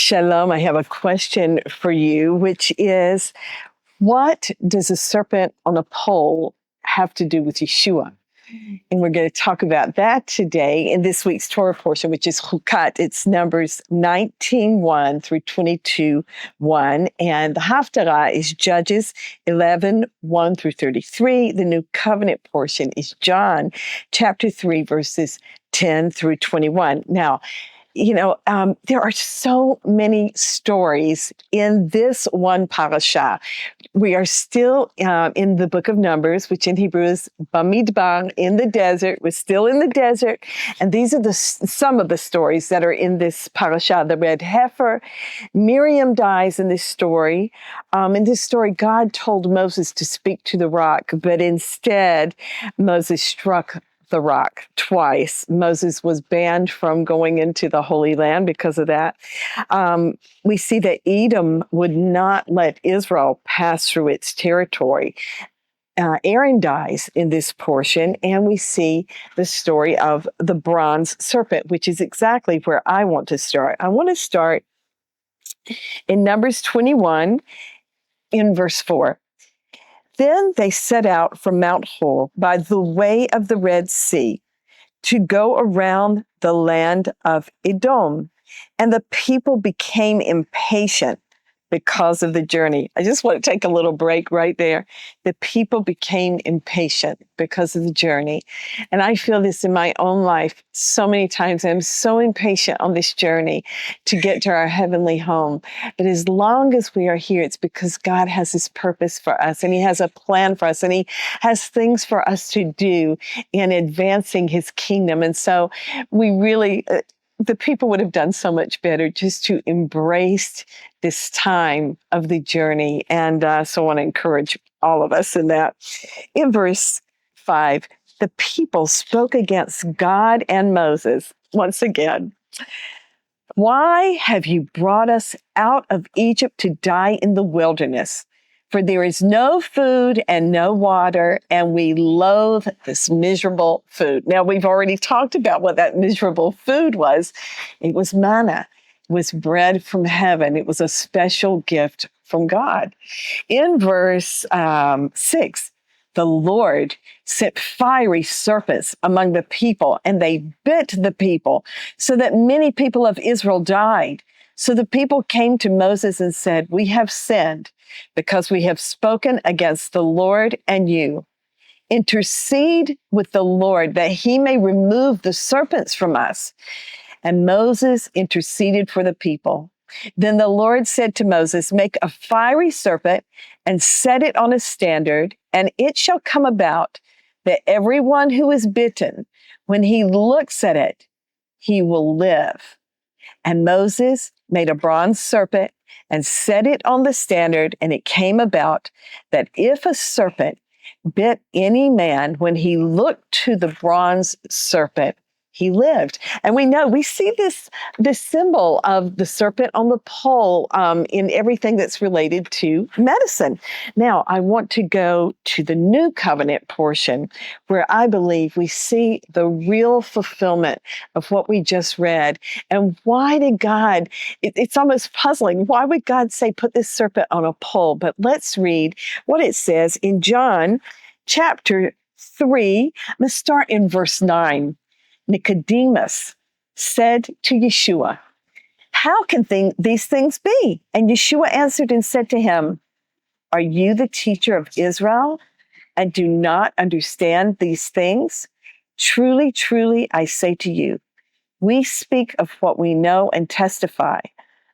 Shalom, I have a question for you, which is, what does a serpent on a pole have to do with Yeshua? And we're going to talk about that today in this week's Torah portion, which is Chukat. It's Numbers 19:1 through 22:1. And the Haftarah is Judges 11:1 through 33. The New Covenant portion is John chapter 3, verses 10 through 21. Now, there are so many stories in this one parasha. We are still in the book of Numbers, which in Hebrew is Bamidbar, in the desert. We're still in the desert. And these are some of the stories that are in this parasha. The red heifer. Miriam dies in this story. In this story, God told Moses to speak to the rock, but instead, Moses struck the rock twice. Moses was banned from going into the Holy Land because of that. We see that Edom would not let Israel pass through its territory. Aaron dies in this portion, and we see the story of the bronze serpent, which is exactly where I want to start. I want to start in Numbers 21 in verse 4. Then they set out from Mount Hor by the way of the Red Sea to go around the land of Edom, and the people became impatient because of the journey. I just want to take a little break right there. The people became impatient because of the journey. And I feel this in my own life so many times. I'm so impatient on this journey to get to our heavenly home. But as long as we are here, it's because God has his purpose for us, and he has a plan for us, and he has things for us to do in advancing his kingdom. And so we really, the people would have done so much better just to embrace this time of the journey. And so I want to encourage all of us in that. In verse 5, the people spoke against God and Moses once again. Why have you brought us out of Egypt to die in the wilderness? For there is no food and no water, and we loathe this miserable food. Now, we've already talked about what that miserable food was. It was manna. It was bread from heaven. It was a special gift from God. In verse 6, the Lord sent fiery serpents among the people, and they bit the people, so that many people of Israel died. So the people came to Moses and said, "We have sinned because we have spoken against the Lord and you. Intercede with the Lord that he may remove the serpents from us." And Moses interceded for the people. Then the Lord said to Moses, "Make a fiery serpent and set it on a standard, and it shall come about that everyone who is bitten, when he looks at it, he will live." And Moses made a bronze serpent and set it on the standard, and it came about that if a serpent bit any man, when he looked to the bronze serpent, he lived. And we see this symbol of the serpent on the pole in everything that's related to medicine. Now, I want to go to the New Covenant portion, where I believe we see the real fulfillment of what we just read. And why did God, it's almost puzzling, why would God say, put this serpent on a pole? But let's read what it says in John chapter 3. Let's start in verse 9. Nicodemus said to Yeshua, "How can these things be?" And Yeshua answered and said to him, "Are you the teacher of Israel and do not understand these things? Truly, truly, I say to you, we speak of what we know and testify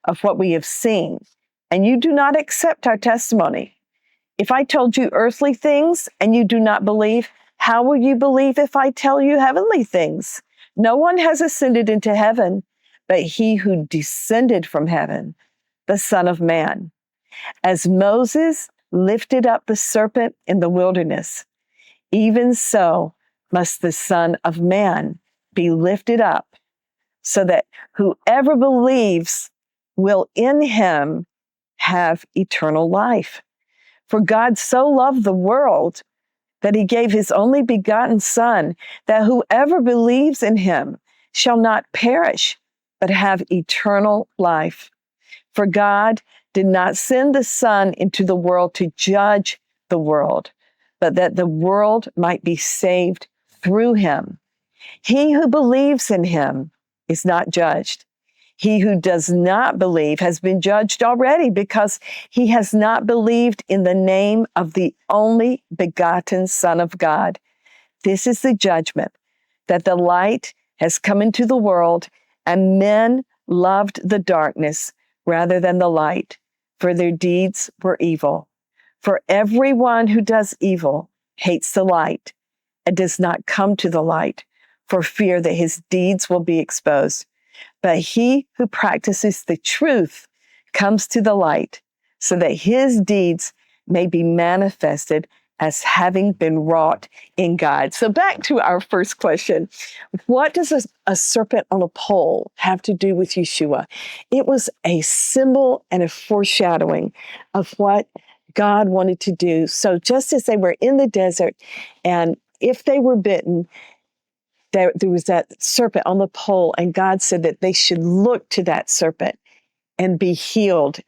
of what we have seen, and you do not accept our testimony. If I told you earthly things and you do not believe, how will you believe if I tell you heavenly things? No one has ascended into heaven, but he who descended from heaven, the Son of Man. As Moses lifted up the serpent in the wilderness, even so must the Son of Man be lifted up, so that whoever believes will in him have eternal life. For God so loved the world that he gave his only begotten Son, that whoever believes in him shall not perish, but have eternal life. For God did not send the Son into the world to judge the world, but that the world might be saved through him. He who believes in him is not judged. He who does not believe has been judged already because he has not believed in the name of the only begotten Son of God. This is the judgment, that the light has come into the world, and men loved the darkness rather than the light, for their deeds were evil. For everyone who does evil hates the light and does not come to the light, for fear that his deeds will be exposed. But he who practices the truth comes to the light, so that his deeds may be manifested as having been wrought in God. So back to our first question. What does a serpent on a pole have to do with Yeshua? It was a symbol and a foreshadowing of what God wanted to do. So just as they were in the desert, and if they were bitten, there was that serpent on the pole, and God said that they should look to that serpent and be healed.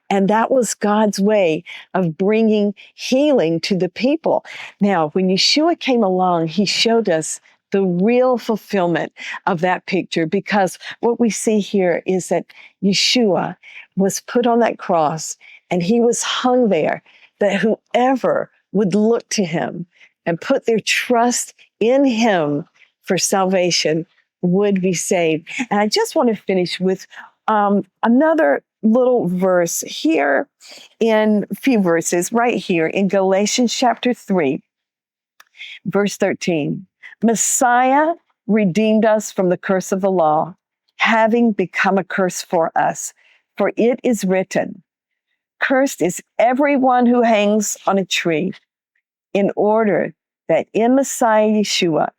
And that was God's way of bringing healing to the people. Now, when Yeshua came along, he showed us the real fulfillment of that picture, because what we see here is that Yeshua was put on that cross and he was hung there, that whoever would look to him and put their trust in him for salvation would be saved. And I just want to finish with another little verse here, in a few verses right here in Galatians chapter 3, verse 13. Messiah redeemed us from the curse of the law, having become a curse for us. For it is written, cursed is everyone who hangs on a tree, in order that in Messiah Yeshua,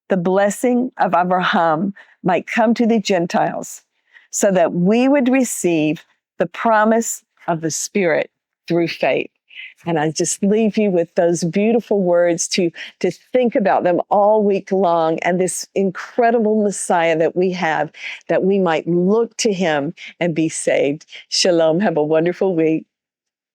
the blessing of Abraham might come to the Gentiles, so that we would receive the promise of the Spirit through faith. And I just leave you with those beautiful words to think about them all week long, and this incredible Messiah that we have, that we might look to him and be saved. Shalom. Have a wonderful week.